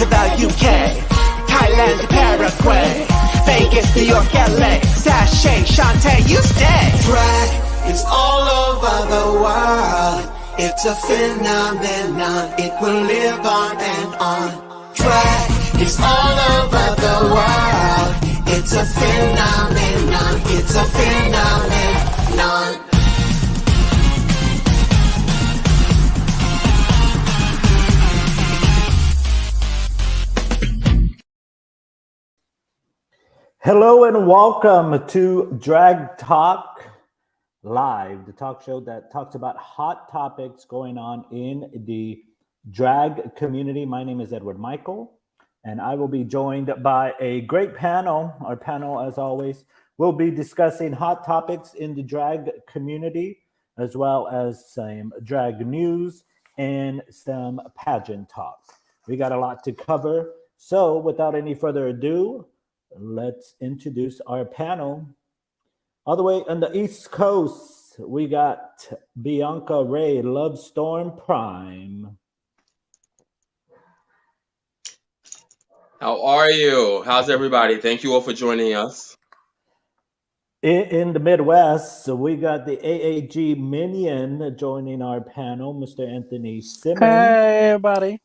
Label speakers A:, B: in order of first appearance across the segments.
A: to the UK, Thailand to Paraguay, Vegas, New York, LA, Sashay, Shantae, you stay.
B: Drag is all over the world. It's a phenomenon. It will live on and on. Drag is all over the world. It's a phenomenon. It's a phenomenon.
C: Hello and welcome to Drag Talk Live, the talk show that talks about hot topics going on in the drag community. My name is Edward Michael, and I will be joined by a great panel. Our panel, as always, will be discussing hot topics in the drag community, as well as some drag news and some pageant talk. We got a lot to cover. So without any further ado, let's introduce our panel. All the way on the East Coast, we got Bianca Ray, Love Storm Prime.
D: How are you? How's everybody? Thank you all for joining us.
C: In the Midwest, so we got the AAG Minion joining our panel, Mr. Anthony Simmons.
E: Hey, everybody.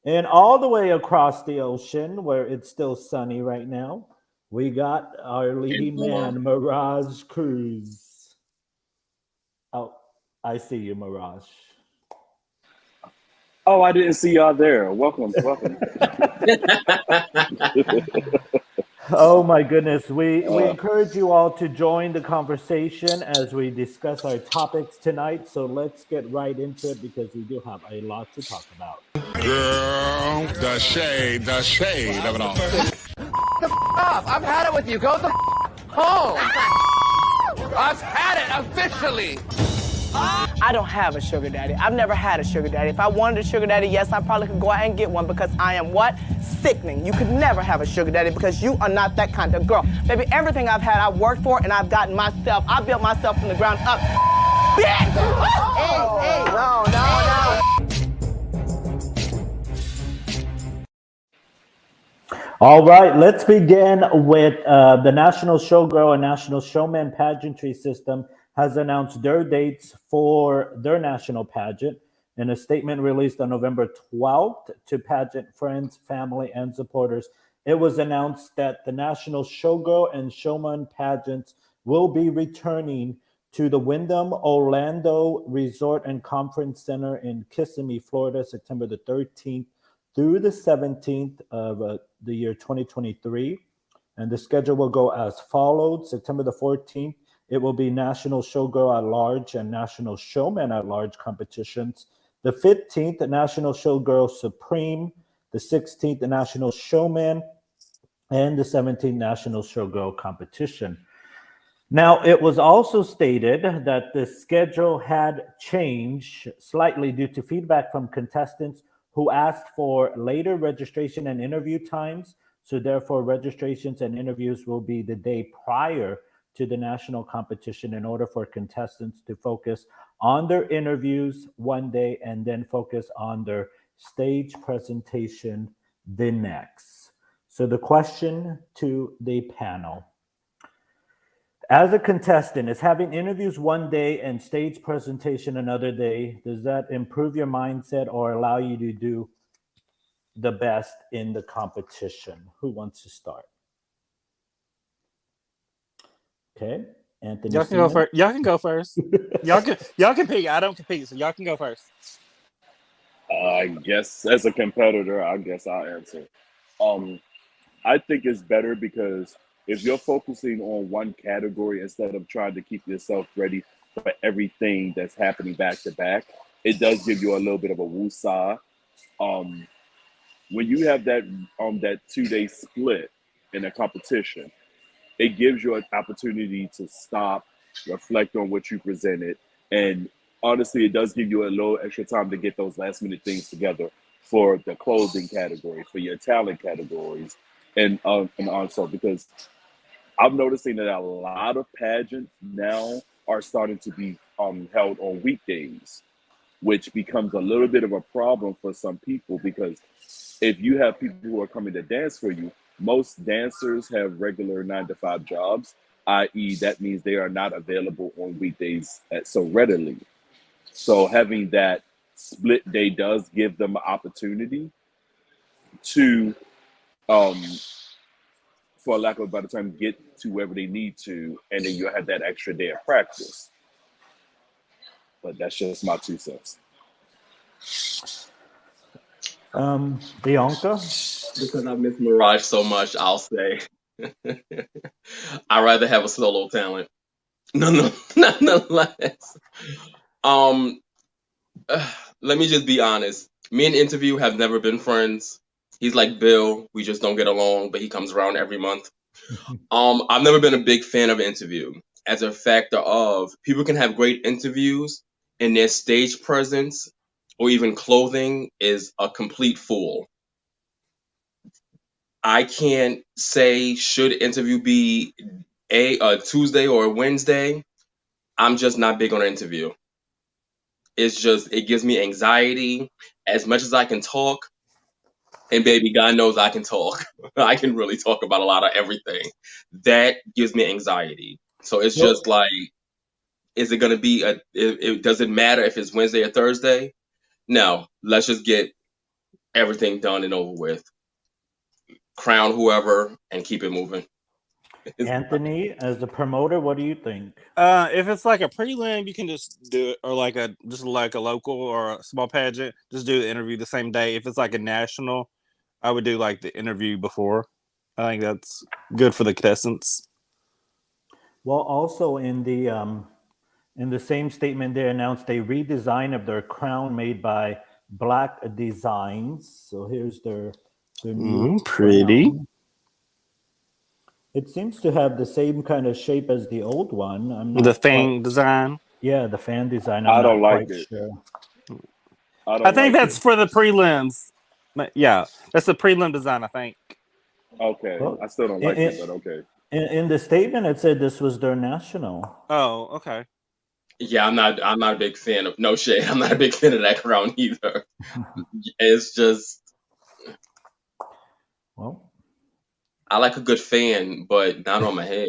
C: And all the way across the ocean, where it's still sunny right now, we got our leading man, Mirage Cruz. Oh, I see you, Mirage.
E: Oh, I didn't see y'all there. Welcome.
C: Oh my goodness. We encourage you all to join the conversation as we discuss our topics tonight. So let's get right into it because we do have a lot to talk about.
F: Girl, the shade of it all.
G: Off. I've had it with you. Go the home. I've had it officially.
H: I don't have a sugar daddy. I've never had a sugar daddy. If I wanted a sugar daddy, yes, I probably could go out and get one because I am what? Sickening. You could never have a sugar daddy because you are not that kind of girl. Baby, everything I've had, I've worked for and I've gotten myself. I built myself from the ground up. Bitch! Hey. No.
C: All right, let's begin with the National Showgirl and National Showman Pageantry System has announced their dates for their national pageant. In a statement released on November 12th to pageant friends, family, and supporters, it was announced that the National Showgirl and Showman pageants will be returning to the Wyndham Orlando Resort and Conference Center in Kissimmee, Florida, September the 13th through the 17th of the year 2023. And the schedule will go as follows. September the 14th, it will be National Showgirl at Large and National Showman at Large competitions. The 15th, the National Showgirl Supreme. The 16th, the National Showman. And the 17th, National Showgirl competition. Now, it was also stated that the schedule had changed slightly due to feedback from contestants who asked for later registration and interview times. So therefore, registrations and interviews will be the day prior to the national competition in order for contestants to focus on their interviews one day and then focus on their stage presentation the next. So the question to the panel: as a contestant, is having interviews one day and stage presentation another day, does that improve your mindset or allow you to do the best in the competition? Who wants to start? Okay, Anthony.
E: Y'all can go first. Y'all can go first. y'all can pick. I don't compete, so y'all can go first.
I: I guess as a competitor, I guess I'll answer. I think it's better because if you're focusing on one category instead of trying to keep yourself ready for everything that's happening back to back, it does give you a little bit of a woosah. When you have that 2-day split in a competition, it gives you an opportunity to stop, reflect on what you presented, and honestly, it does give you a little extra time to get those last minute things together for the clothing category, for your talent categories, and also because I'm noticing that a lot of pageants now are starting to be held on weekdays. which becomes a little bit of a problem for some people because if you have people who are coming to dance for you, most dancers have regular 9 to 5 jobs, i.e., that means they are not available on weekdays so readily. So having that split day does give them an opportunity to, for lack of a better term, get to wherever they need to, and then you'll have that extra day of practice. But that's just my 2 cents.
C: Bianca?
D: Because I miss Mirage so much, I'll say I'd rather have a solo talent. No, nonetheless. Let me just be honest. Me and Interview have never been friends. He's like Bill. We just don't get along, but he comes around every month. I've never been a big fan of Interview as a factor of people can have great interviews and their stage presence or even clothing is a complete fool. I can't say should Interview be a Tuesday or a Wednesday. I'm just not big on Interview. It's just, it gives me anxiety as much as I can talk. And baby, God knows I can talk. I can really talk about a lot of everything. That gives me anxiety. So it's just like, is it going to be does it matter if it's Wednesday or Thursday? No, let's just get everything done and over with. Crown whoever and keep it moving.
C: Anthony, as the promoter, what do you think?
E: If it's like a prelim, you can just do it, or like a local or a small pageant, just do the interview the same day. If it's like a national, I would do like the interview before. I think that's good for the contestants.
C: Well, also in the same statement, they announced a redesign of their crown made by Black Designs. So here's their new
E: pretty.
C: crown. It seems to have the same kind of shape as the old one. I'm not
E: The fan design.
C: Yeah, the fan design.
I: I don't like it.
C: Sure.
E: I think that's for the prelims. Yeah, that's the prelim design, I think.
I: Okay,
C: Well,
I: I still don't like it, but okay.
C: In the statement, it said this was their national.
E: Oh, okay.
D: Yeah, I'm not a big fan of, no shade, I'm not a big fan of that crown either. It's just,
C: well,
D: I like a good fan, but not on my head.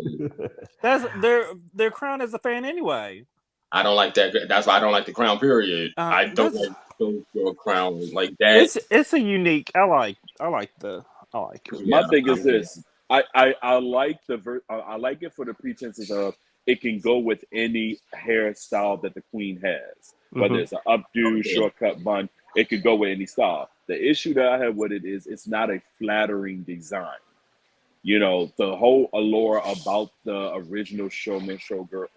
E: That's their crown is a fan anyway.
D: I don't like that. That's why I don't like the crown. Period. I don't like the crown like that.
E: It's a unique. I like it.
I: My thing is this: I like I like it for the pretenses of it can go with any hairstyle that the queen has, whether it's an updo, shortcut bun. It could go with any style. The issue that I have with it is it's not a flattering design. You know, the whole allure about the original showgirl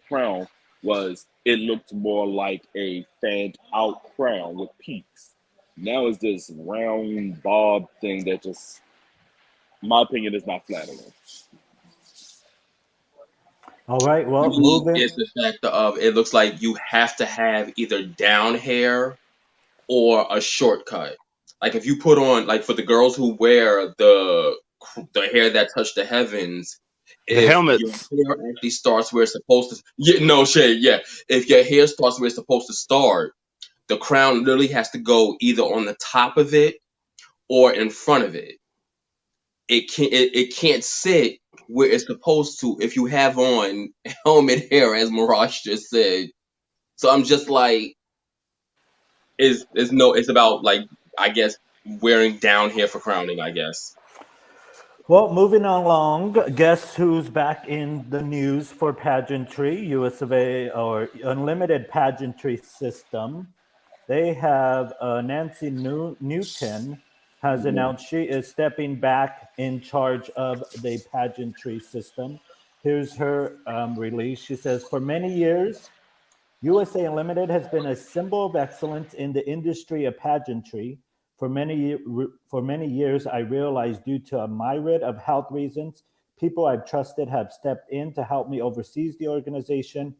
I: crown was it looked more like a fanned out crown with peaks. Now it's this round bob thing that just, in my opinion, is not flattering.
C: All right, well,
D: moving. It's the factor of it looks like you have to have either down hair or a shortcut. Like if you put on, like for the girls who wear the hair that touch the heavens,
E: the helmets.
D: Your hair actually starts where it's supposed to. Yeah, no shade. Yeah, if your hair starts where it's supposed to start, the crown literally has to go either on the top of it or in front of it. It can't sit where it's supposed to if you have on helmet hair, as Mirage just said. So I'm just like, it's about like, I guess, wearing down hair for crowning, I guess.
C: Well, moving along, guess who's back in the news for pageantry? US of A or Unlimited Pageantry System. They have Nancy Newton has announced she is stepping back in charge of the pageantry system. Here's her release. She says, for many years, USA Unlimited has been a symbol of excellence in the industry of pageantry. For many years, I realized due to a myriad of health reasons, people I've trusted have stepped in to help me oversee the organization.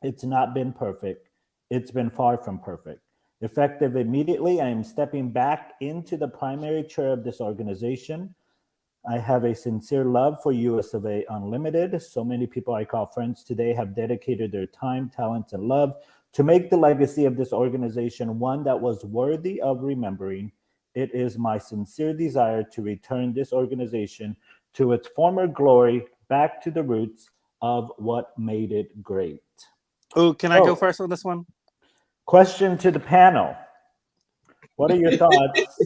C: It's not been perfect. It's been far from perfect. Effective immediately, I am stepping back into the primary chair of this organization. I have a sincere love for US of A Unlimited. So many people I call friends today have dedicated their time, talent, and love to make the legacy of this organization one that was worthy of remembering. It is my sincere desire to return this organization to its former glory, back to the roots of what made it great.
E: Oh, can I go first on this one?
C: Question to the panel. What are your thoughts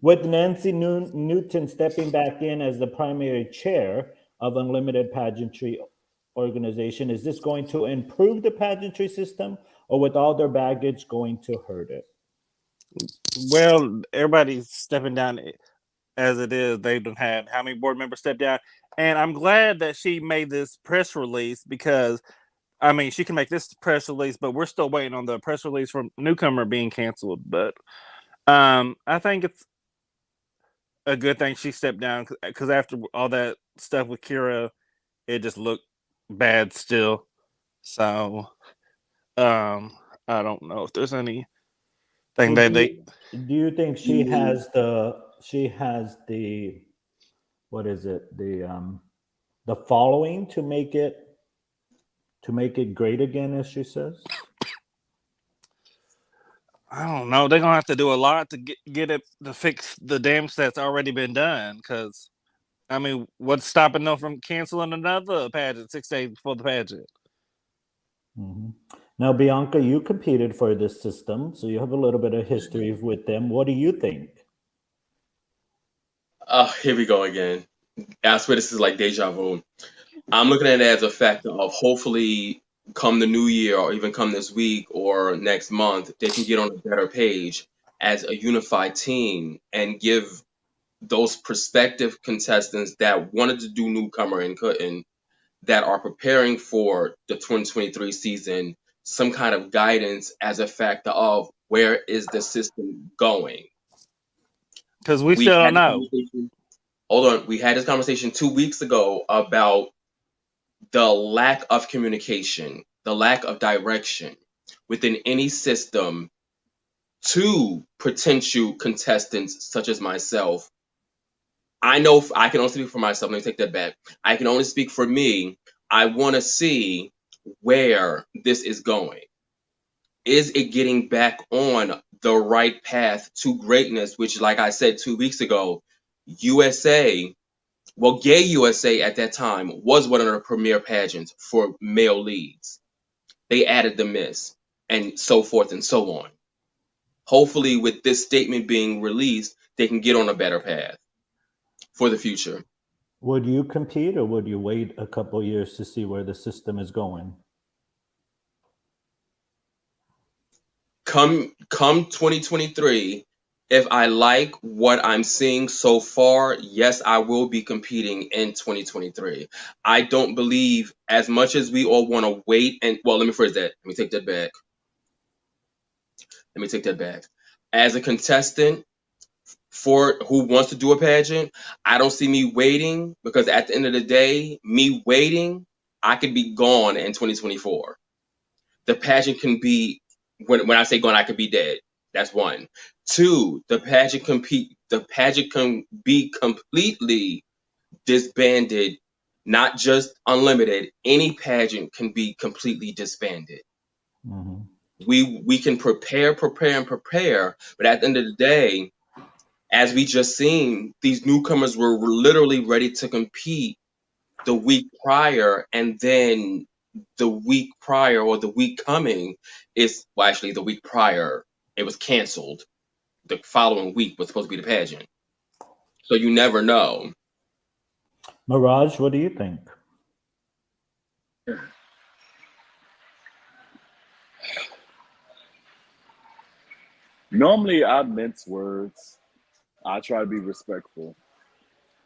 C: with Nancy Newton stepping back in as the primary chair of Unlimited Pageantry Organization? Is this going to improve the pageantry system, or with all their baggage going to hurt it?
E: Well, everybody's stepping down as it is. They've had how many board members step down? And I'm glad that she made this press release because, I mean, she can make this press release, but we're still waiting on the press release from Newcomer being canceled. But I think it's a good thing she stepped down because after all that stuff with Kira, it just looked bad still. So I don't know if there's anything that they.
C: Do you think she has the what is it, the following to make it great again, as she says?
E: I don't know. They're gonna have to do a lot to get it to fix the damage that's already been done. Because, I mean, what's stopping them from canceling another pageant 6 days before the pageant?
C: Mm-hmm. Now, Bianca, you competed for this system, so you have a little bit of history with them. What do you think?
D: Here we go again. I swear this is like deja vu. I'm looking at it as a factor of hopefully come the new year or even come this week or next month, they can get on a better page as a unified team and give those prospective contestants that wanted to do Newcomer and couldn't, that are preparing for the 2023 season, some kind of guidance as a factor of where is the system going.
E: Because we still don't know.
D: Hold on. We had this conversation 2 weeks ago about the lack of communication, the lack of direction within any system to potential contestants such as myself. I know I can only speak for myself. Let me take that back. I can only speak for me. I want to see where this is going. Is it getting back on the right path to greatness, which, like I said 2 weeks ago, USA, well, Gay USA at that time was one of the premier pageants for male leads. They added the Miss and so forth and so on. Hopefully, with this statement being released, they can get on a better path for the future.
C: Would you compete, or would you wait a couple of years to see where the system is going?
D: Come 2023, if I like what I'm seeing so far, yes, I will be competing in 2023. I don't believe, as much as we all want to wait and, well, let me phrase that. Let me take that back. As a contestant for who wants to do a pageant, I don't see me waiting, because at the end of the day, me waiting, I could be gone in 2024. The pageant can be, when I say gone, I could be dead. That's one. Two, the pageant can be completely disbanded, not just Unlimited. Any pageant can be completely disbanded.
C: Mm-hmm.
D: We can prepare, but at the end of the day, as we just seen, these newcomers were literally ready to compete the week prior, and then the week prior or the week coming is, well, actually the week prior, it was canceled. The following week was supposed to be the pageant. So you never know.
C: Mirage, what do you think?
I: Normally, I mince words. I try to be respectful.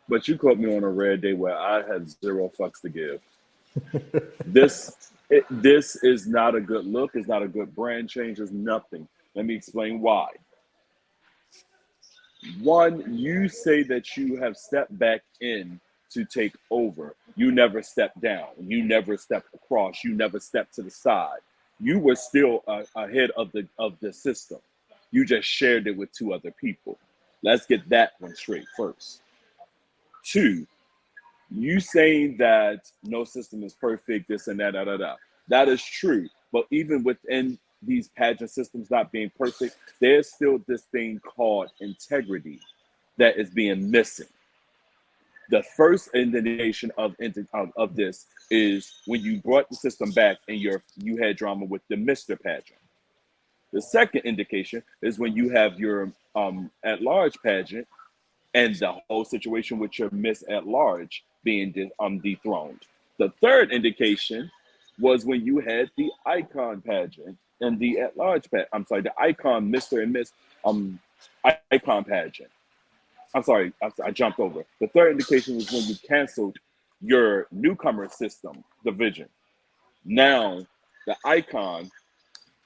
I: But you caught me on a rare day where I had zero fucks to give. This is not a good look. It's not a good brand change. It's nothing. Let me explain why. One, you say that you have stepped back in to take over. You never stepped down. You never stepped across. You never stepped to the side. You were still ahead of the system. You just shared it with two other people. Let's get that one straight first. Two, you saying that no system is perfect, this and that, da, da, da. That is true. But even within these pageant systems not being perfect, there's still this thing called integrity that is being missing. The first indication of this is when you brought the system back and you had drama with the Mr. pageant. The second indication is when you have your at-large pageant and the whole situation with your Miss at-large being dethroned. The third indication was when you had the icon pageant and the at-large the icon Mr. and Miss icon pageant. I'm sorry, I jumped over. The third indication was when you canceled your newcomer system division. Now the icon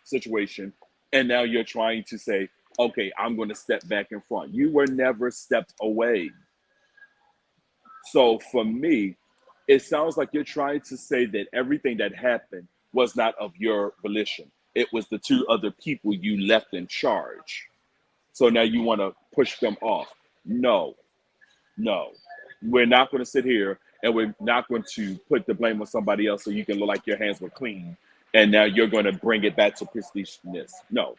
I: situation, and now you're trying to say, okay, I'm going to step back in front. You were never stepped away. So for me, it sounds like you're trying to say that everything that happened was not of your volition. It was the two other people you left in charge. So now you want to push them off. No. We're not going to sit here and we're not going to put the blame on somebody else so you can look like your hands were clean and now you're going to bring it back to prestiginess. No.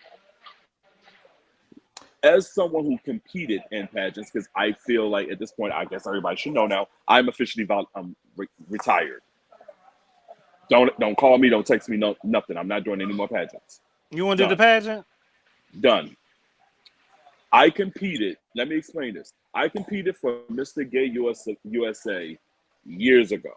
I: As someone who competed in pageants, because I feel like at this point, I guess everybody should know now, I'm officially retired. Don't call me, don't text me, nothing. I'm not doing any more pageants.
E: You want to do the pageant?
I: Done. I competed. Let me explain this. I competed for Mr. Gay USA years ago.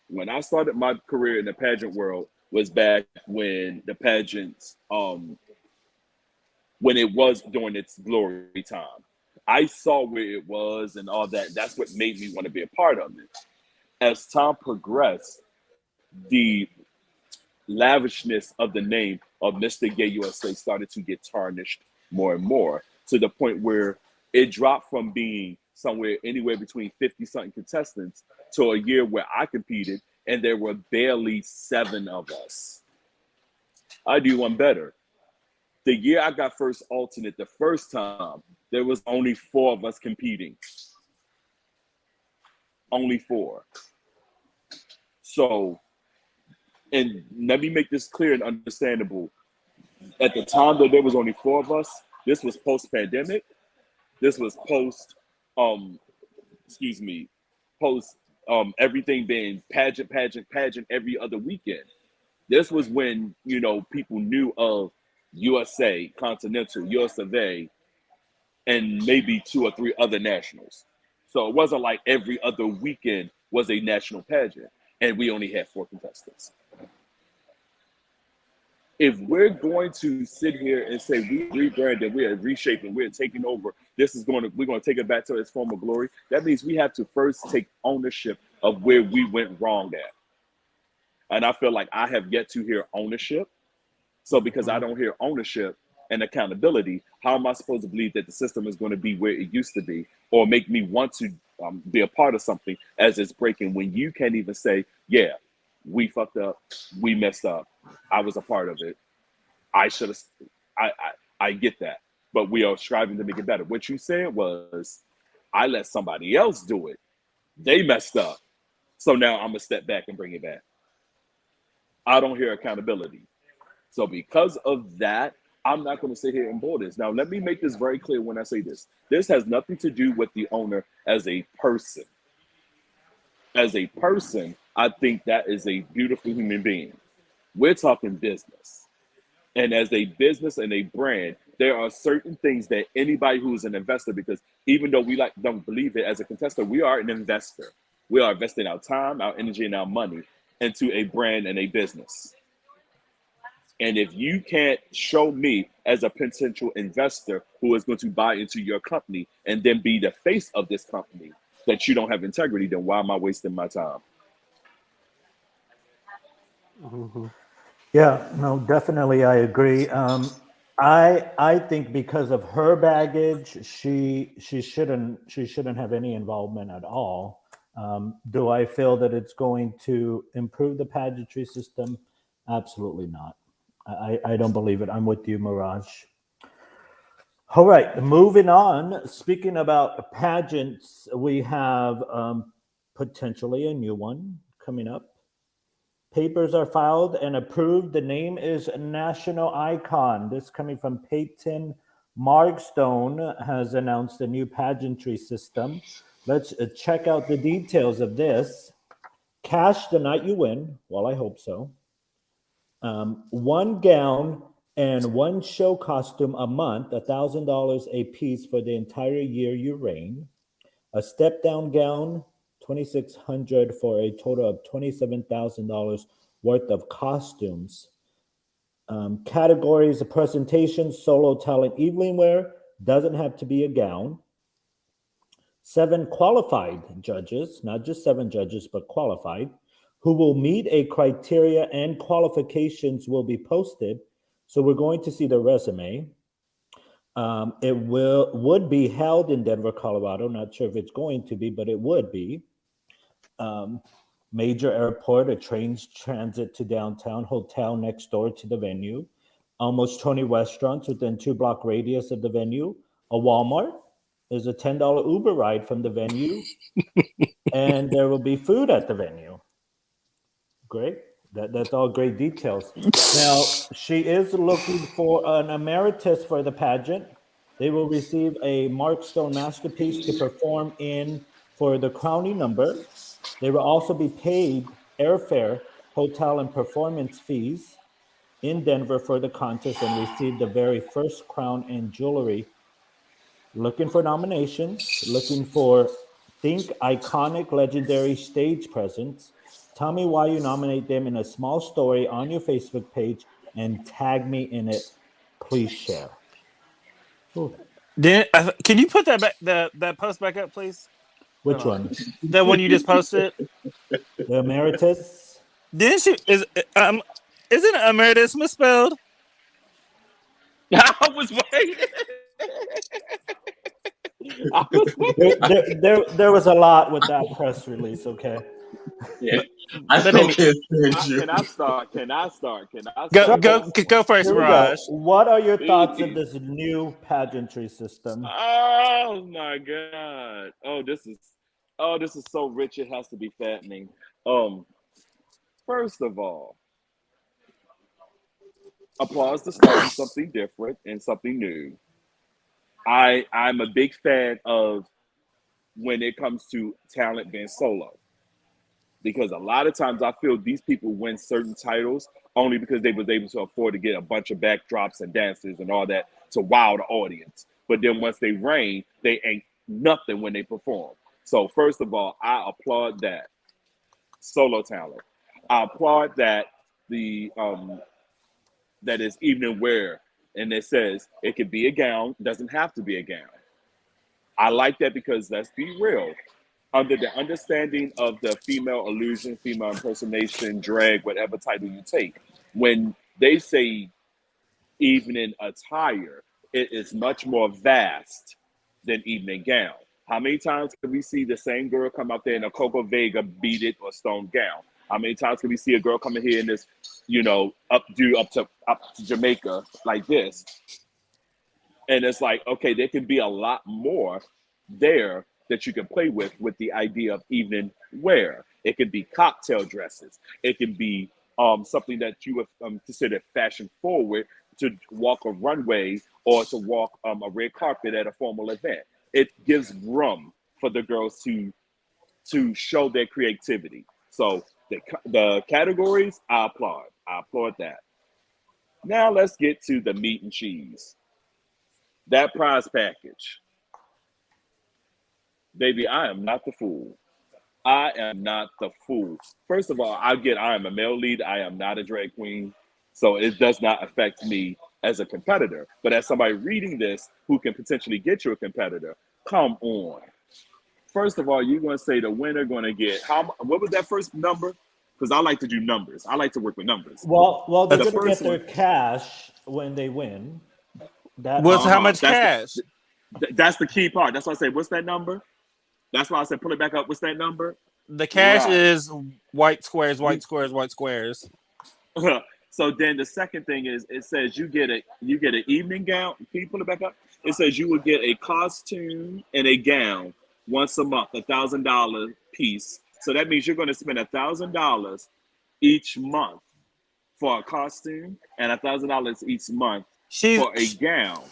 I: When I started my career in the pageant world was back when the pageants, when it was during its glory time. I saw where it was and all that. That's what made me want to be a part of it. As time progressed, the lavishness of the name of Mr. Gay USA started to get tarnished more and more, to the point where it dropped from being anywhere between 50-something contestants to a year where I competed and there were barely 7 of us. I do one better. The year I got first alternate, the first time, there was only 4 of us competing. Only 4. So, and let me make this clear and understandable. At the time that there was only 4 of us, this was post-pandemic. This was post everything being pageant every other weekend. This was when, people knew of USA, Continental, US of A, and maybe 2 or 3 other nationals. So it wasn't like every other weekend was a national pageant, and we only had 4 contestants. If we're going to sit here and say we rebranded, we are reshaping, we're taking over, we're going to take it back to its former glory, that means we have to first take ownership of where we went wrong at. And I feel like I have yet to hear ownership. So because I don't hear ownership and accountability, how am I supposed to believe that the system is going to be where it used to be, or make me want to be a part of something as it's breaking, when you can't even say, yeah, we fucked up, we messed up, I was a part of it, I should have, I get that, but we are striving to make it better. What you said was, I let somebody else do it, they messed up, so now I'm gonna step back and bring it back. I don't hear accountability. So because of that, I'm not going to sit here and bull this. Now, let me make this very clear when I say this. This has nothing to do with the owner as a person. As a person, I think that is a beautiful human being. We're talking business. And as a business and a brand, there are certain things that anybody who is an investor, because even though we don't believe it as a contestant, we are an investor. We are investing our time, our energy, and our money into a brand and a business. And if you can't show me as a potential investor who is going to buy into your company and then be the face of this company that you don't have integrity, then why am I wasting my time?
C: Mm-hmm. Yeah, no, definitely, I agree. I think because of her baggage, she shouldn't have any involvement at all. Do I feel that it's going to improve the pageantry system? Absolutely not. I don't believe it. I'm with you, Mirage. All right, moving on. Speaking about pageants, we have potentially a new one coming up. Papers are filed and approved. The name is National Icon. This coming from Peyton Markstone has announced a new pageantry system. Let's check out the details of this. Cash the night you win. Well, I hope so. One gown and one show costume a month, $1,000 a piece for the entire year you reign. A step down gown, $2,600 for a total of $27,000 worth of costumes. Categories of presentation, solo talent, evening wear, doesn't have to be a gown. 7 qualified judges, not just 7 judges, but qualified, who will meet a criteria and qualifications will be posted. So we're going to see the resume. It would be held in Denver, Colorado. Not sure if it's going to be, but it would be. Major airport, a train's transit to downtown, hotel next door to the venue, almost 20 restaurants within 2-block radius of the venue, a Walmart. There's a $10 Uber ride from the venue, and there will be food at the venue. Great. That's all great details. Now, she is looking for an emeritus for the pageant. They will receive a Markstone masterpiece to perform in for the crowning number. They will also be paid airfare, hotel, and performance fees in Denver for the contest and receive the very first crown and jewelry. Looking for nominations, looking for think iconic, legendary stage presence. Tell me why you nominate them in a small story on your Facebook page and tag me in it. Please share. Ooh.
E: Can you put that back, that post back up, please?
C: Which one?
E: The one you just posted.
C: The emeritus.
E: Didn't she? Isn't emeritus misspelled?
I: I was waiting. I was waiting.
C: There was a lot with that press release. Okay.
D: Yeah, I still can't stand you.
I: Can I start?
E: Go first, Raj.
C: What are your thoughts of this new pageantry system?
I: Oh my god! Oh, this is so rich. It has to be fattening. First of all, applause to starting something different and something new. I'm a big fan of when it comes to talent being solo. Because a lot of times I feel these people win certain titles only because they was able to afford to get a bunch of backdrops and dancers and all that to wow the audience. But then once they reign, they ain't nothing when they perform. So first of all, I applaud that solo talent. I applaud that that is evening wear, and it says it could be a gown, doesn't have to be a gown. I like that because let's be real. Under the understanding of the female illusion, female impersonation, drag, whatever title you take, when they say evening attire, it is much more vast than evening gown. How many times can we see the same girl come out there in a Coco Vega beaded or stone gown? How many times can we see a girl coming here in this, up to Jamaica like this? And it's like, okay, there can be a lot more there that you can play with the idea of evening wear. It can be cocktail dresses. It can be something that you would consider fashion forward to walk a runway or to walk a red carpet at a formal event. It gives room for the girls to show their creativity. So the categories, I applaud. I applaud that. Now let's get to the meat and cheese. That prize package. Baby, I am not the fool. I am not the fool. First of all, I am a male lead. I am not a drag queen. So it does not affect me as a competitor. But as somebody reading this who can potentially get you a competitor, come on. First of all, you're going to say the winner going to get, what was that first number? Because I like to do numbers. I like to work with numbers.
C: Well, they're going to get their cash when they win.
E: How much cash?
I: That's the key part. That's why I say, what's that number? That's why I said, pull it back up. What's that number?
E: The cash is white squares, white squares, white squares.
I: So then the second thing is, it says you get an evening gown. Can you pull it back up? It says you would get a costume and a gown once a month, $1,000 piece. So that means you're going to spend $1,000 each month for a costume and $1,000 each month for a gown.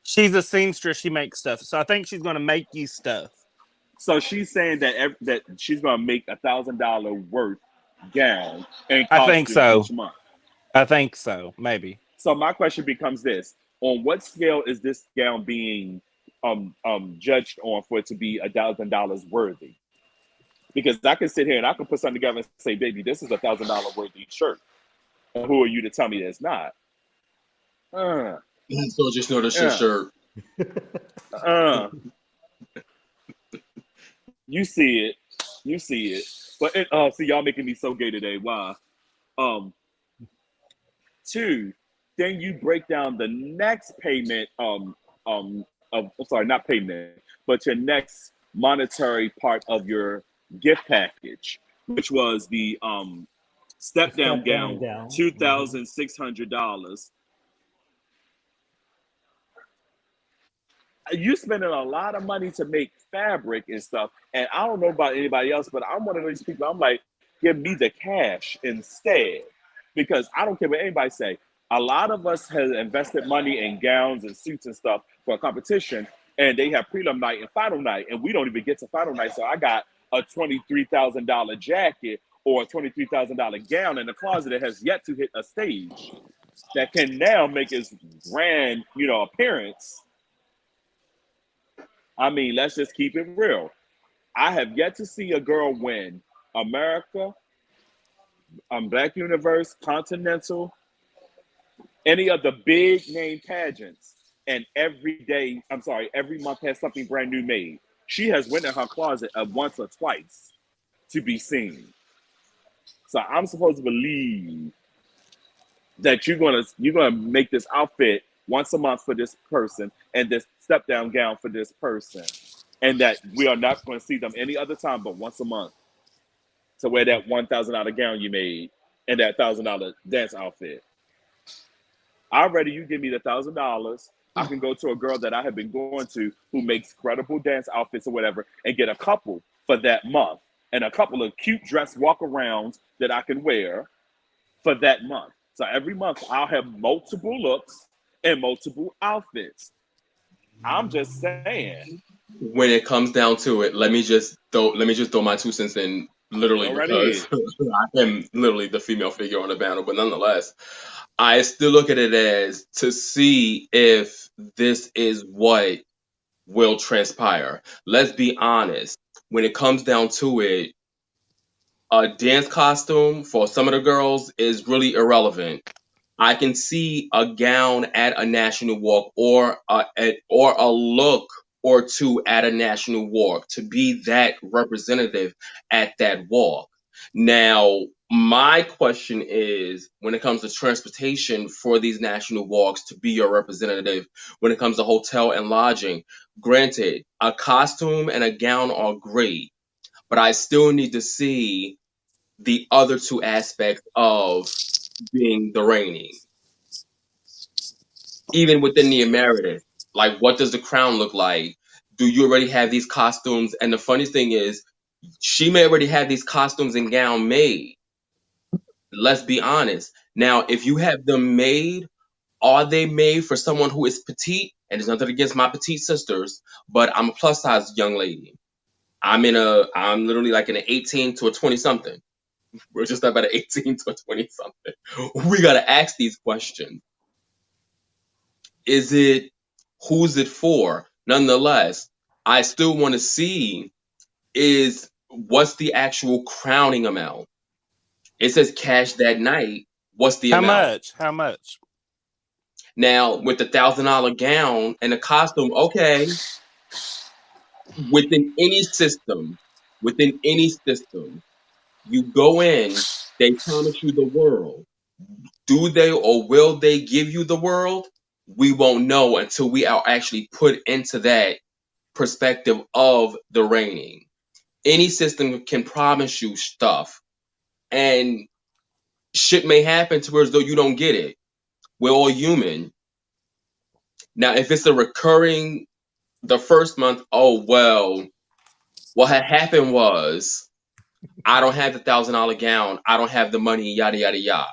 E: She's a seamstress. She makes stuff. So I think she's going to make you stuff.
I: So she's saying that she's going to make $1,000 worth gown and
E: I think so.
I: each month.
E: I think so. Maybe.
I: So my question becomes this: on what scale is this gown being judged on for it to be $1,000 worthy? Because I can sit here and I can put something together and say, baby, this is $1,000 worthy shirt. And who are you to tell me that it's not?
D: So just know that's your shirt.
I: You see it. But see, y'all making me so gay today. Why? Two, then you break down the next payment not payment, but your next monetary part of your gift package, which was the step down gown, $2,600. You're spending a lot of money to make fabric and stuff. And I don't know about anybody else, but I'm one of these people. I'm like, give me the cash instead. Because I don't care what anybody say. A lot of us have invested money in gowns and suits and stuff for a competition. And they have prelim night and final night. And we don't even get to final night. So I got a $23,000 jacket or a $23,000 gown in the closet that has yet to hit a stage that can now make its grand, appearance. I mean, let's just keep it real. I have yet to see a girl win America, Black Universe, Continental, any of the big name pageants, and every month has something brand new made. She has went in her closet once or twice to be seen. So I'm supposed to believe that you're gonna make this outfit once a month for this person and this step down gown for this person, and that we are not going to see them any other time but once a month to wear that $1,000 gown you made and that $1,000 dance outfit. I'd rather you give me the $1,000. I can go to a girl that I have been going to who makes credible dance outfits or whatever and get a couple for that month and a couple of cute dress walk-arounds that I can wear for that month. So every month I'll have multiple looks and multiple outfits. I'm just saying.
D: When it comes down to it, let me just throw my 2 cents in, literally, because I am literally the female figure on the panel. But nonetheless, I still look at it as to see if this is what will transpire. Let's be honest. When it comes down to it, a dance costume for some of the girls is really irrelevant. I can see a gown at a national walk or a look or two at a national walk to be that representative at that walk. Now, my question is, when it comes to transportation for these national walks to be your representative, when it comes to hotel and lodging, granted, a costume and a gown are great, but I still need to see the other two aspects of being the reigning. Even within the emeritus, like, what does the crown look like? Do you already have these costumes? And the funny thing is, she may already have these costumes and gown made. Let's be honest. Now, if you have them made, are they made for someone who is petite? And there's nothing against my petite sisters, but I'm a plus size young lady. I'm literally like in an 18 to a 20 something. We're just about an 18 to a 20 something. We got to ask these questions. Who's it for? Nonetheless, I still want to see what's the actual crowning amount? It says cash that night. What's the amount?
E: How much?
D: Now, with the $1,000 gown and the costume, okay. Within any system, you go in, they promise you the world. Do they or will they give you the world? We won't know until we are actually put into that perspective of the reigning. Any system can promise you stuff, and shit may happen to where as though you don't get it. We're all human. Now, if it's a recurring, the first month, oh well, what had happened was I don't have the $1,000 gown, I don't have the money, yada yada yada.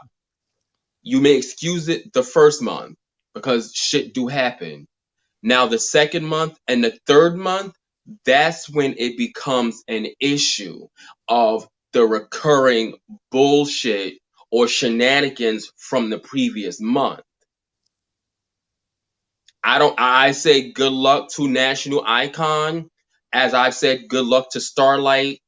D: You may excuse it the first month because shit do happen. Now the second month and the third month, that's when it becomes an issue of the recurring bullshit or shenanigans from the previous month. I say good luck to National Icon, as I've said good luck to Starlight.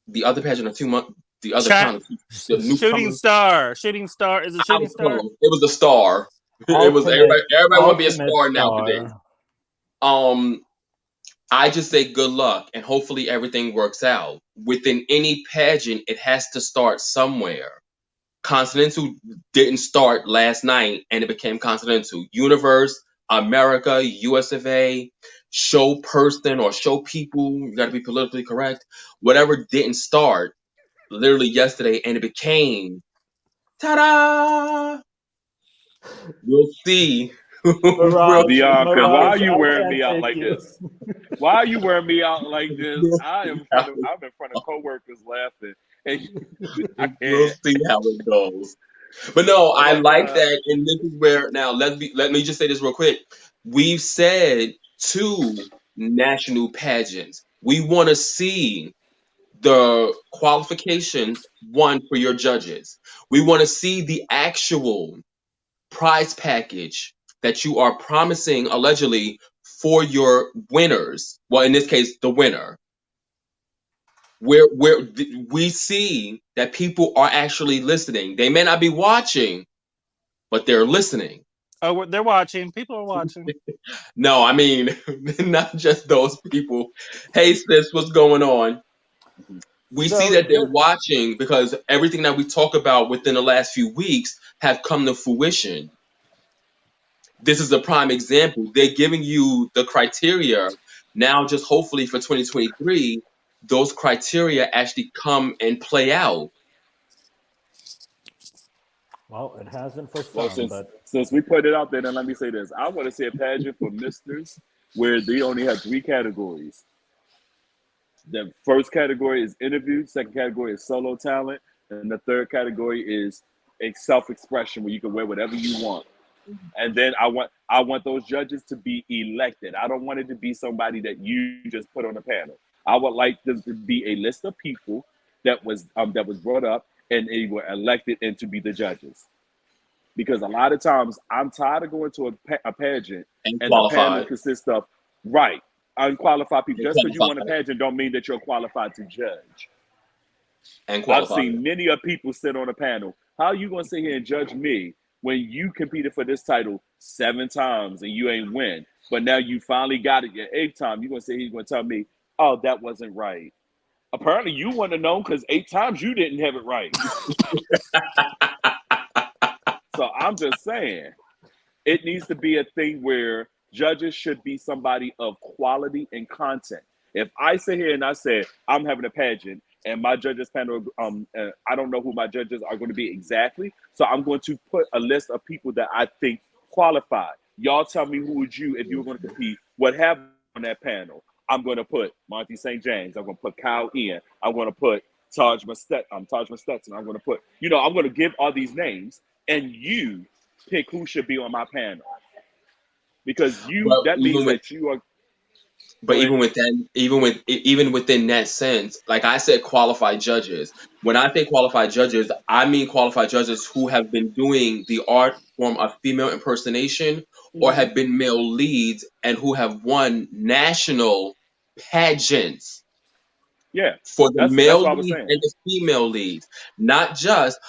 D: The other pageant of 2 months, the other time, the newcomer.
E: Shooting Star. Shooting Star. Is it Shooting Star?
D: It was the Star. It was everybody want to be a star nowadays. I just say good luck and hopefully everything works out. Within any pageant, it has to start somewhere. Continental didn't start last night and it became Continental. Universe, America, US of A, show person or show people, you got to be politically correct, whatever didn't start literally yesterday and it became, ta-da! We'll see.
I: Bianca, why are you wearing me out like this? Why are you wearing me out like this? I'm in front of coworkers laughing.
D: We'll see how it goes. But no, I like that, and this is where now let me just say this real quick. We've said 2 national pageants. We want to see the qualifications, 1 for your judges. We want to see the actual prize package that you are promising allegedly for your winners. Well, in this case, the winner. Where we see that people are actually listening. They may not be watching, but they're listening.
E: Oh, they're watching. People are watching.
D: No, I mean, not just those people. Hey, sis, what's going on? We see that they're watching because everything that we talk about within the last few weeks have come to fruition. This is a prime example. They're giving you the criteria. Now, just hopefully for 2023, those criteria actually come and play out.
C: Well, it hasn't for some,
I: since we put it out there, then let me say this. I want to see a pageant for misters where they only have 3 categories. The first category is interview, second category is solo talent, and the third category is self-expression where you can wear whatever you want. And then I want those judges to be elected. I don't want it to be somebody that you just put on a panel. I would like them to be a list of people that was brought up and they were elected and to be the judges. Because a lot of times I'm tired of going to a pageant and the panel consists of unqualified people. Just because you want a pageant don't mean that you're qualified to judge. I've seen many of people sit on a panel. How are you going to sit here and judge me when you competed for this title 7 times and you ain't win? But now you finally got it your 8th time. You're going to say he's going to tell me, oh, that wasn't right. Apparently you wouldn't have known because 8 times you didn't have it right. So I'm just saying, it needs to be a thing where judges should be somebody of quality and content. If I sit here and I say, I'm having a pageant and my judges panel, I don't know who my judges are going to be exactly. So I'm going to put a list of people that I think qualified. Y'all tell me who would you, if you were going to compete, what have on that panel. I'm going to put Monty St. James. I'm going to put Kyle Ian. I'm going to put Taj Mastetson. I'm going to put, I'm going to give all these names and you pick who should be on my panel. Because that means that you are.
D: But even within that sense, like I said, qualified judges. When I say qualified judges, I mean qualified judges who have been doing the art form of female impersonation or have been male leads and who have won national pageants.
I: Yeah,
D: for the male leads and the female leads, not just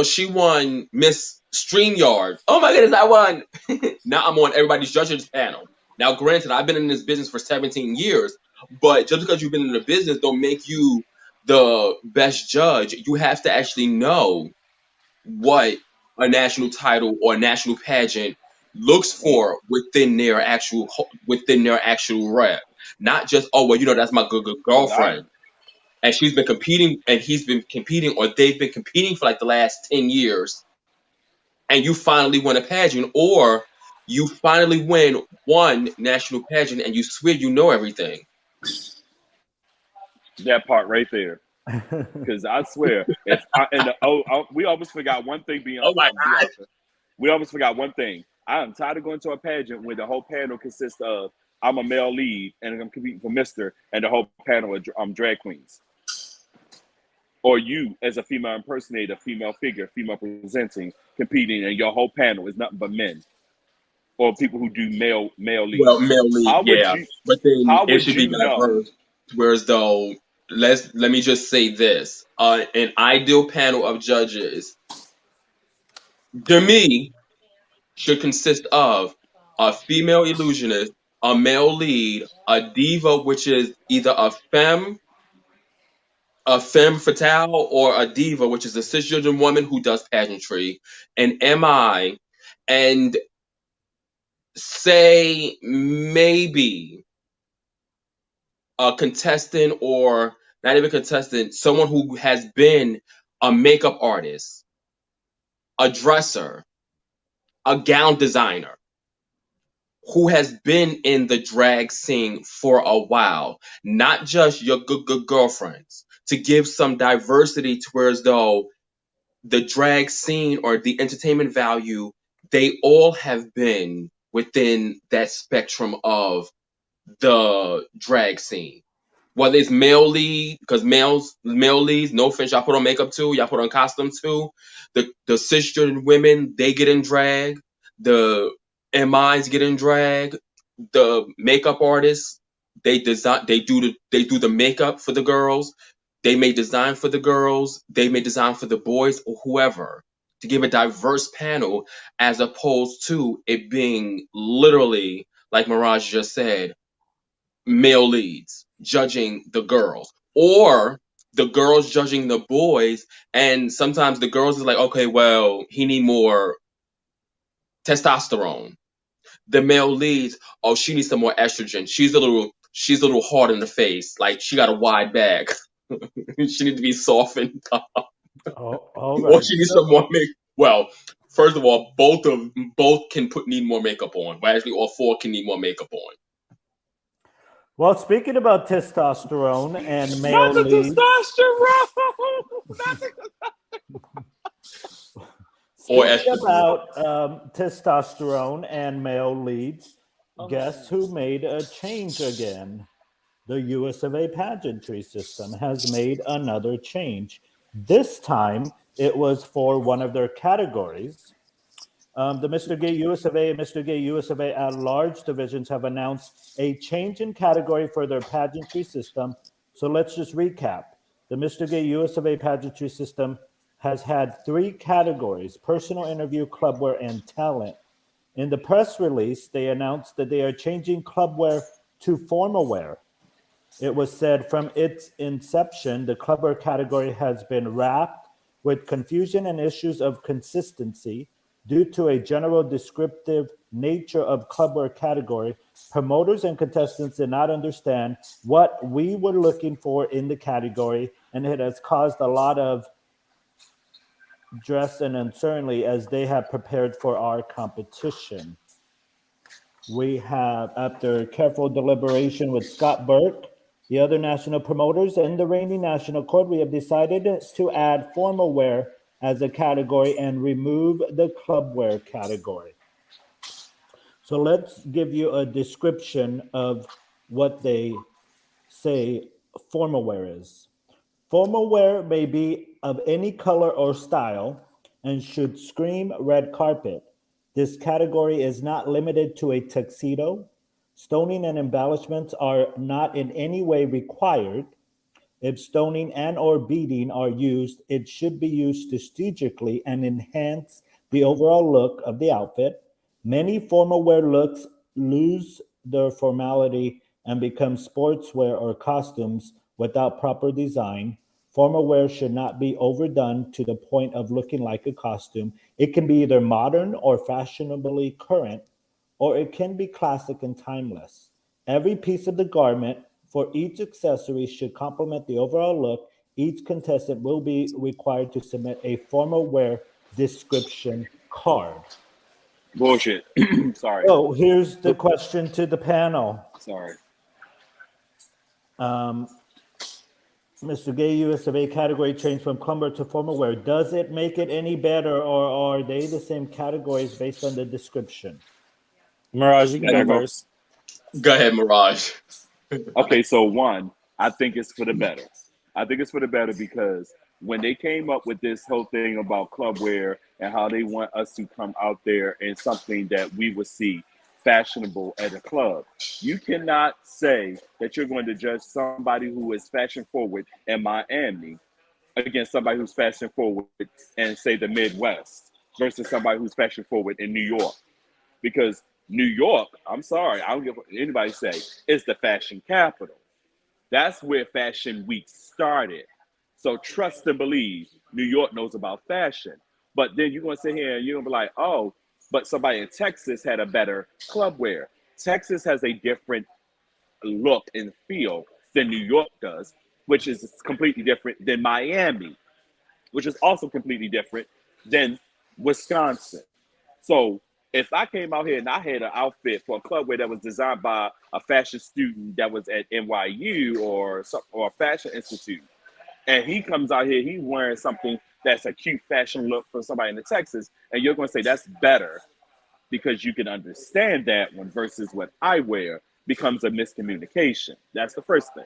D: she won Miss StreamYard. Oh my goodness, I won! Now I'm on everybody's judges panel. Now, granted, I've been in this business for 17 years, but just because you've been in the business don't make you the best judge. You have to actually know what a national title or a national pageant looks for within their actual rep. Not just, that's my good girlfriend. And she's been competing and he's been competing or they've been competing for like the last 10 years. And you finally won a pageant, or you finally win one national pageant and you swear you know everything.
I: That part right there. Because I swear, we almost forgot one thing,
D: Oh my God.
I: Bianca. We almost forgot one thing. I am tired of going to a pageant where the whole panel consists of I'm a male lead and I'm competing for Mr. and the whole panel are drag queens. Or you, as a female impersonator, female figure, female presenting, competing, and your whole panel is nothing but men. Or people who do male leads.
D: Well, male lead, yeah. But then it should be
I: know?
D: diverse. Whereas though, let me just say this. An ideal panel of judges, to me, should consist of a female illusionist, a male lead, a diva, which is either a femme fatale, or a diva, which is a cisgender woman who does pageantry, an MI, and say maybe a contestant, or not even contestant, someone who has been a makeup artist, a dresser, a gown designer, who has been in the drag scene for a while, not just your good girlfriends, to give some diversity to where as though the drag scene or the entertainment value, they all have been within that spectrum of the drag scene. Whether it's male lead, because male leads, no offense, y'all put on makeup too, y'all put on costumes too. The cisgender women, they get in drag. The MIs get in drag. The makeup artists, they do the makeup for the girls. They may design for the girls. They may design for the boys or whoever, to give a diverse panel, as opposed to it being literally, like Mirage just said, male leads judging the girls, or the girls judging the boys. And sometimes the girls is like, okay, well, he need more testosterone. The male leads, oh, she needs some more estrogen. She's a little hard in the face, like she got a wide back. She needs to be softened up. Or she needs some more makeup. Well, first of all, both can need more makeup on. But actually, all four can need more makeup on.
C: Well, speaking about testosterone and male leads, speaking about testosterone and male leads, guess who made a change again? The US of A pageantry system has made another change. This time, it was for one of their categories. The Mr. Gay US of A and Mr. Gay US of A at large divisions have announced a change in category for their pageantry system. So let's just recap. The Mr. Gay US of A pageantry system has had 3 categories: personal interview, clubwear, and talent. In the press release, they announced that they are changing clubwear to formal wear. It was said from its inception, the clubwear category has been wrapped with confusion and issues of consistency. Due to a general descriptive nature of clubwear category, promoters and contestants did not understand what we were looking for in the category, and it has caused a lot of stress and uncertainty as they have prepared for our competition. We have, after careful deliberation with Scott Burke, the other national promoters, and the reigning national court, we have decided to add formal wear as a category and remove the clubwear category. So let's give you a description of what they say formal wear is. Formal wear may be of any color or style and should scream red carpet. This category is not limited to a tuxedo. Stoning and embellishments are not in any way required. If stoning and or beading are used, it should be used strategically and enhance the overall look of the outfit. Many formal wear looks lose their formality and become sportswear or costumes without proper design. Formal wear should not be overdone to the point of looking like a costume. It can be either modern or fashionably current, or it can be classic and timeless. Every piece of the garment for each accessory should complement the overall look. Each contestant will be required to submit a formal wear description card.
I: Bullshit. Sorry.
C: So here's the question to the panel.
I: Sorry.
C: Mr. Gay, US of A category changed from clubwear to formal wear. Does it make it any better, or are they the same categories based on the description?
E: Mirage, you can go first.
D: Go ahead, Mirage.
I: Okay, so one, I think it's for the better. I think it's for the better because when they came up with this whole thing about clubwear and how they want us to come out there in something that we would see fashionable at a club, you cannot say that you're going to judge somebody who is fashion forward in Miami against somebody who's fashion forward in, say, the Midwest versus somebody who's fashion forward in New York. Because New York, I'm sorry, I don't give what anybody say, is the fashion capital. That's where Fashion Week started. So trust and believe New York knows about fashion. But then you're going to sit here and you're going to be like, oh, but somebody in Texas had a better clubwear. Texas has a different look and feel than New York does, which is completely different than Miami, which is also completely different than Wisconsin. So if I came out here and I had an outfit for a clubwear that was designed by a fashion student that was at NYU or a fashion institute, and he comes out here, he's wearing something that's a cute fashion look for somebody in the Texas, and you're going to say that's better because you can understand that one versus what I wear becomes a miscommunication. That's the first thing.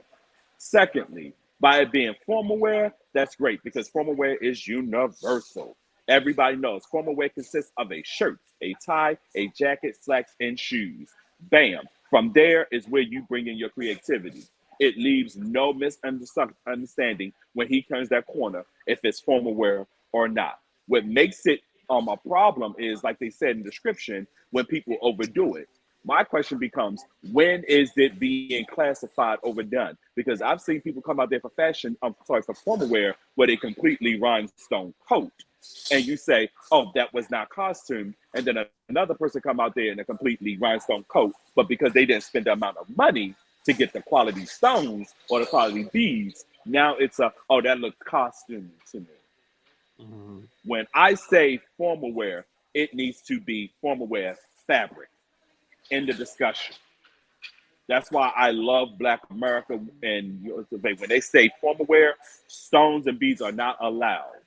I: Secondly, by it being formal wear, that's great because formal wear is universal. Everybody knows formal wear consists of a shirt, a tie, a jacket, slacks, and shoes. Bam. From there is where you bring in your creativity. It leaves no misunderstanding when he turns that corner if it's formal wear or not. What makes it a problem is, like they said in the description, when people overdo it. My question becomes, when is it being classified overdone? Because I've seen people come out there for for formal wear with a completely rhinestone coat. And you say, oh, that was not costume. And then another person come out there in a completely rhinestone coat, but because they didn't spend the amount of money to get the quality stones or the quality beads, now it's oh, that looks costume to me. Mm-hmm. When I say formal wear, it needs to be formal wear fabric. In the discussion. That's why I love Black America and when they say formal wear, stones and beads are not allowed.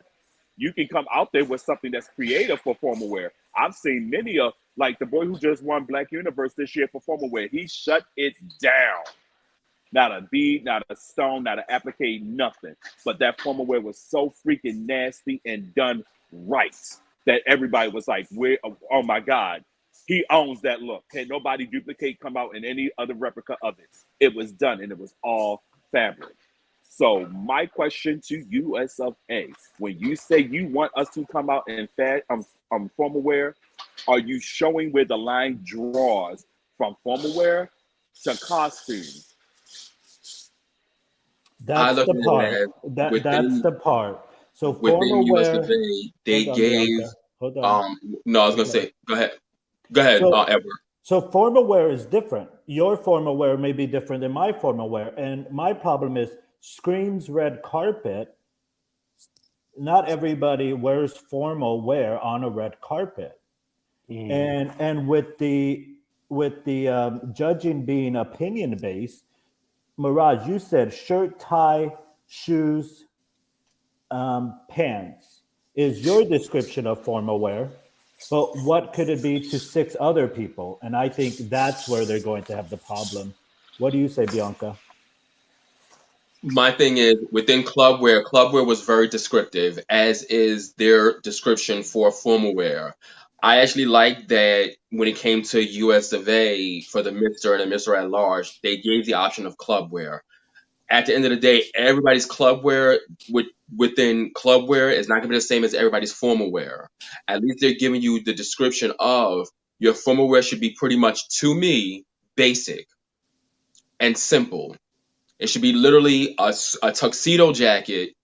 I: You can come out there with something that's creative for formal wear. I've seen many of, like the boy who just won Black Universe this year for formal wear. He shut it down. Not a bead, not a stone, not an applique, nothing. But that formal wear was so freaking nasty and done right that everybody was like, oh my God. He owns that look. Can nobody come out in any other replica of it? It was done and it was all fabric. So my question to US of A, when you say you want us to come out in formal wear, are you showing where the line draws from formal wear to costume?
C: That's the part. That's the part. So formal wear.
D: They gave. No, I was gonna say. Go ahead. Go ahead, Edward.
C: So formal wear is different. Your formal wear may be different than my formal wear. And my problem is Scream's red carpet. Not everybody wears formal wear on a red carpet. Mm. And with the judging being opinion based, Mirage, you said shirt, tie, shoes, pants is your description of formal wear. But what could it be to 6 other people? And I think that's where they're going to have the problem. What do you say, Bianca?
D: My thing is, within clubwear was very descriptive, as is their description for formal wear. I actually like that when it came to US of A for the Mr. and the Mr. at large, they gave the option of clubwear. At the end of the day, everybody's clubwear within clubwear is not going to be the same as everybody's formal wear. At least they're giving you the description of your formal wear should be pretty much, to me, basic and simple. It should be literally a tuxedo jacket,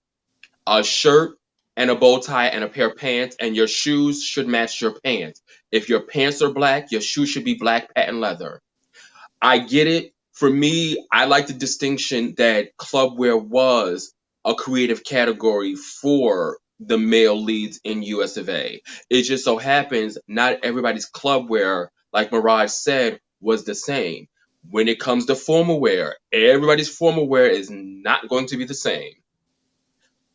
D: a shirt, and a bow tie and a pair of pants, and your shoes should match your pants. If your pants are black, your shoes should be black patent leather. I get it. For me, I like the distinction that clubwear was a creative category for the male leads in US of A. It just so happens not everybody's club wear, like Mirage said, was the same. When it comes to formal wear, everybody's formal wear is not going to be the same.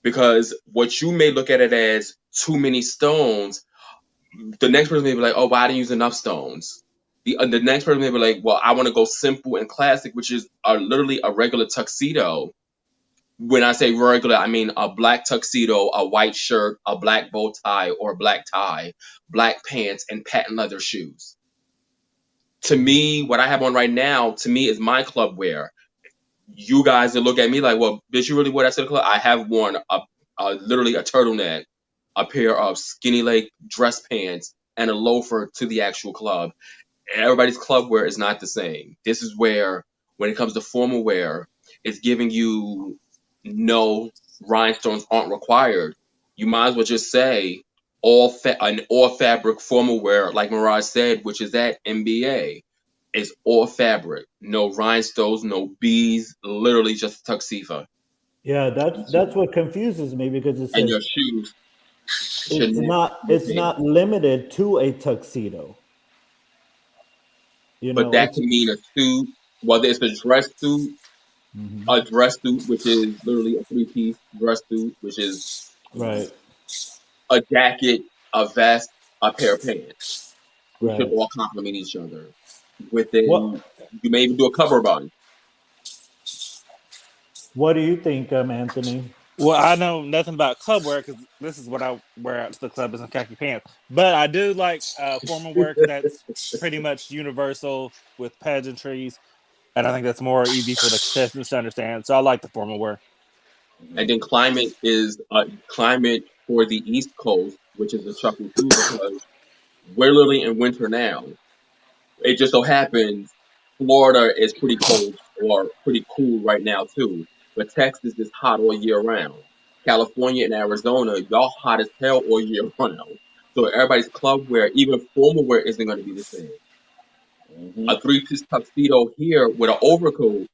D: Because what you may look at it as too many stones, the next person may be like, oh, well, I didn't use enough stones. The next person may be like, well, I want to go simple and classic, which is literally a regular tuxedo. When I say regular, I mean a black tuxedo, a white shirt, a black bow tie or black tie, black pants, and patent leather shoes. To me, what I have on right now, to me, is my club wear. You guys that look at me like, well, did you really wear that to the club? I have worn literally a turtleneck, a pair of skinny leg dress pants, and a loafer to the actual club. Everybody's club wear is not the same. This is where, when it comes to formal wear, it's giving you no rhinestones aren't required. You might as well just say all fabric formal wear, like Mirage said, which is at MBA. It's all fabric, no rhinestones, no beads, literally just a tuxedo.
C: Yeah, that's what confuses me, because it
D: And
C: says
D: your shoes.
C: it's not limited to a tuxedo. You know,
D: But that can mean a suit, whether it's a dress suit, a dress suit, which is literally a 3-piece dress suit, which is
C: right,
D: a jacket, a vest, a pair of pants. We
C: right.
D: should all complement each other. Within,
C: What
D: you may even do a cover bun.
C: What do you think, Anthony?
E: Well, I know nothing about club wear because this is what I wear out to the club is in khaki pants. But I do like formal wear that's pretty much universal with pageantries, and I think that's more easy for the contestants to understand. So I like the formal wear.
D: And then climate is climate for the East Coast, which is a chuckle too, because we're literally in winter now. It just so happens Florida is pretty cold or pretty cool right now too, but Texas is hot all year round. California and Arizona, y'all hot as hell all year round. So everybody's club wear, even formal wear, isn't going to be the same. A 3-piece tuxedo here with an overcoat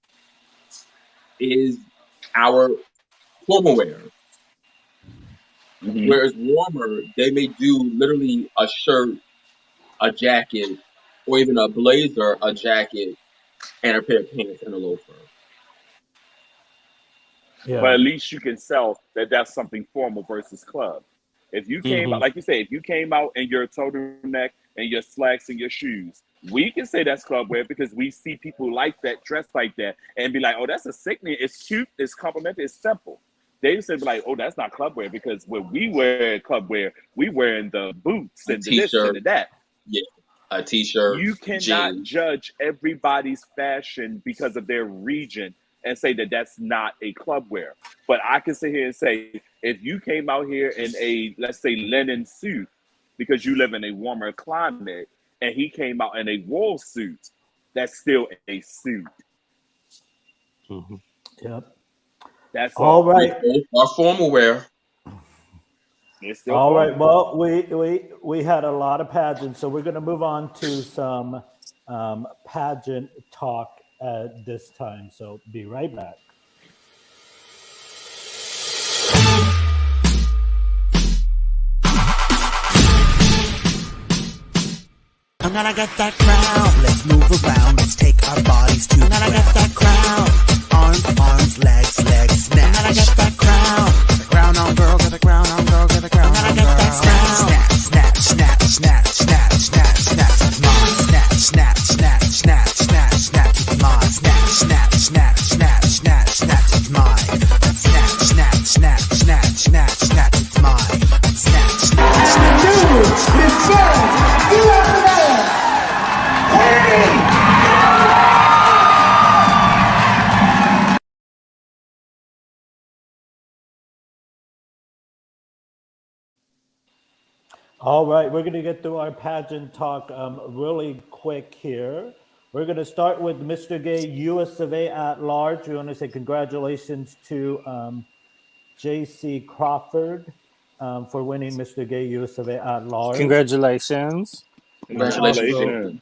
D: is our formal wear. Whereas warmer, they may do literally a shirt, a jacket, or even a blazer, a jacket, and a pair of pants and a loafer.
C: Yeah.
I: But at least you can sell that that's something formal versus club. If you came out, like you say, if you came out in your turtleneck and your slacks and your shoes, we can say that's club wear because we see people like that, dress like that, and be like, oh, that's a sickening. It's cute, it's complimentary, it's simple. They said like, oh, that's not club wear because when we wear club wear, we wearing the boots and the this and the that.
D: Yeah, a t-shirt.
I: You cannot judge everybody's fashion because of their region and say that that's not a club wear. But I can sit here and say, if you came out here in a, let's say, linen suit, because you live in a warmer climate, and he came out in a wool suit, that's still a suit.
C: Yep.
I: That's
C: all right.
D: Our formal wear.
C: All right. Well, we had a lot of pageants, so we're going to move on to some pageant talk at this time. So be right back.
B: I'm gonna get that crowd. Let's move around. Let's take our bodies to. I'm gonna get that crowd. Arms, legs, snap. I'm gonna get that crowd. Get the crown on, girl. Get the crown on, girl. Get the crown on, girl. I'm gonna get that snap. It's mine. Snap. It's mine. Snap. It's mine.
C: All right, we're going to get through our pageant talk really quick here. We're going to start with Mr. Gay, US of A at large. We want to say congratulations to J.C. Crawford for winning Mr. Gay US of A at large.
E: Congratulations.
C: Congratulations.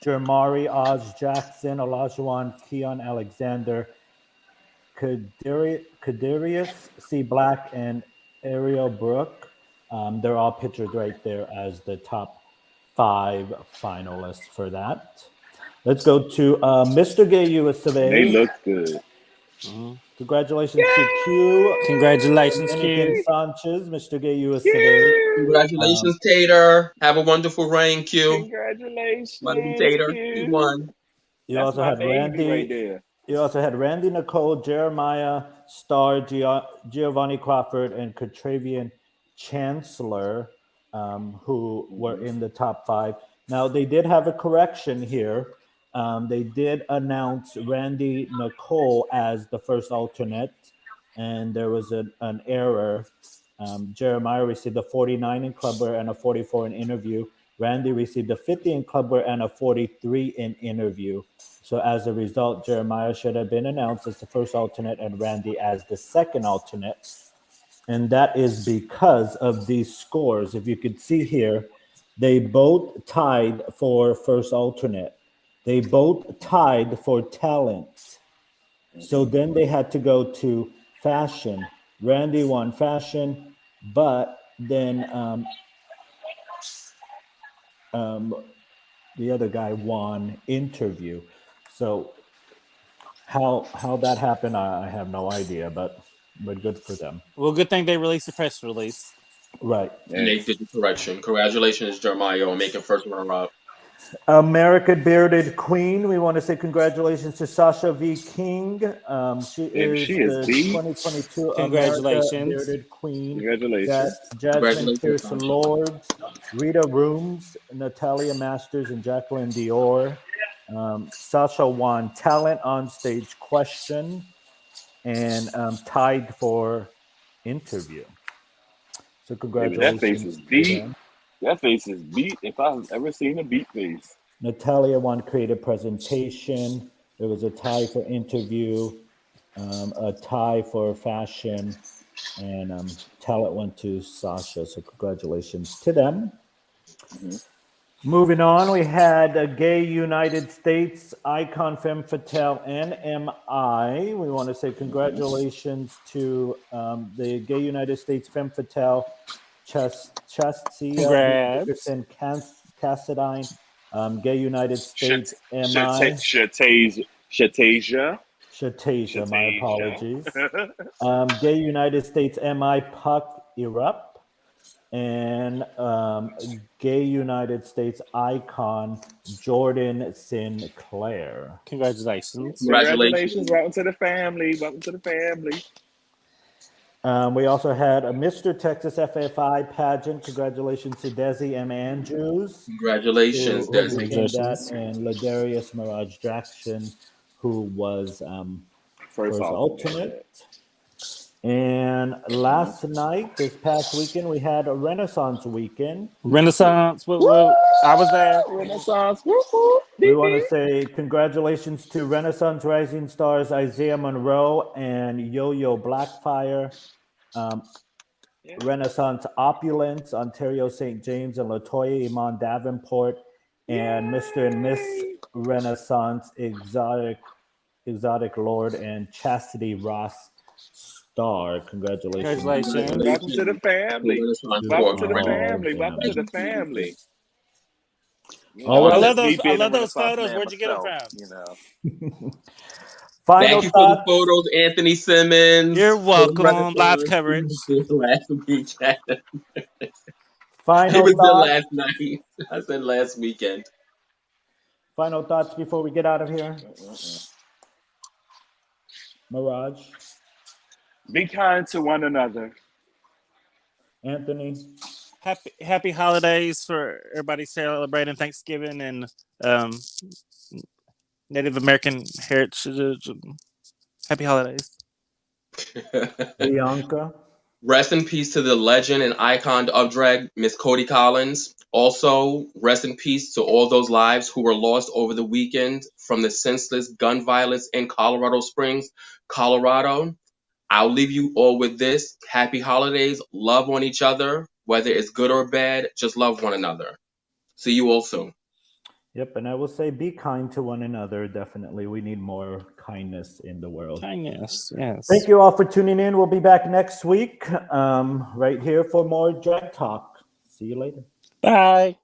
C: Jermari Oz Jackson, Olajuwon Keon Alexander, Kadarius C. Black, and Ariel Brooke. They're all pictured right there as the top 5 finalists for that. Let's go to Mr. Gay USA.
I: They look good.
C: Congratulations to Q.
E: Congratulations,
C: Dominican
E: Q.
C: Sanchez, Mr. Gay USA.
D: Congratulations, Tater. Have a wonderful reign, Q.
I: Congratulations,
D: My little Tater. He
I: Q.
D: won.
C: You
I: That's
C: also
I: my
C: had
I: baby
C: Randy.
I: right there.
C: You also had Randy Nicole, Jeremiah Starr, Giovanni Crawford, and Katravian Chancellor, who were in the top 5. Now, they did have a correction here. They did announce Randy Nicole as the first alternate, and there was an error. Jeremiah received a 49 in Clubwear and a 44 in interview. Randy received a 50 in Clubwear and a 43 in interview. So as a result, Jeremiah should have been announced as the first alternate and Randy as the second alternate. And that is because of these scores. If you could see here, they both tied for first alternate. They both tied for talent. So then they had to go to fashion. Randy won fashion, but then the other guy won interview. So how that happened, I have no idea, but good for them.
E: Well, good thing they released the press release.
C: Right.
D: And they did the correction. Congratulations, Jeremiah, on making first runner-up.
C: American Bearded Queen. We want to say congratulations to Sasha V. King. She is the 2022
E: Congratulations.
C: American Bearded Queen.
I: Congratulations.
C: Jasmine Pierce Lords, Rita Rooms, Natalia Masters, and Jacqueline Dior. Sasha won Talent on Stage Question and tied for Interview. So congratulations.
I: That face is beat. That face is beat if I've ever seen a beat face.
C: Natalia won Creative Presentation. There was a tie for Interview, a tie for Fashion, and Talent went to Sasha. So congratulations to them. Mm-hmm. Moving on, we had a Gay United States, Icon Femme Fatale, NMI. We want to say congratulations to the Gay United States Femme Fatale, Chastia Dickerson Cassadine, Gay United States MI. Shatasia, my apologies. Gay United States MI Puck Erupt. And Gay United States Icon Jordan Sinclair.
E: Congratulations.
I: Congratulations. Welcome to the family. Welcome to the family.
C: We also had a Mr. Texas FFI pageant. Congratulations to Desi M. Andrews.
D: Congratulations,
C: Desi. And Ladarius Mirage Jackson, who was first alternate. And last night, this past weekend, we had a Renaissance weekend.
E: Renaissance, I was there.
I: Renaissance,
C: We want to say congratulations to Renaissance Rising Stars Isaiah Monroe and Yo-Yo Blackfire, Renaissance Opulence, Ontario St. James and Latoya Iman Davenport, and Mr. and Miss Renaissance Exotic Lord and Chastity Ross Star. Congratulations.
I: Welcome to the family. Welcome to the family. Welcome to the family.
E: I love those photos. Where'd you get them from?
C: Final
D: Thank you for the photos, Anthony Simmons.
E: You're welcome. Live coverage.
D: Last weekend.
C: Final
D: it was
C: thoughts.
D: last night. I said last weekend.
C: Final thoughts before we get out of here. Mirage.
I: Be kind to one another.
C: Anthony.
E: Happy holidays for everybody celebrating Thanksgiving and Native American heritage. Happy holidays.
C: Bianca.
D: Rest in peace to the legend and icon of drag, Miss Cody Collins. Also, rest in peace to all those lives who were lost over the weekend from the senseless gun violence in Colorado Springs, Colorado. I'll leave you all with this. Happy holidays. Love on each other. Whether it's good or bad, just love one another. See you all soon.
C: Yep, and I will say be kind to one another. Definitely, we need more kindness in the world.
E: Kindness, yes.
C: Thank you all for tuning in. We'll be back next week right here for more drag talk. See you later.
E: Bye.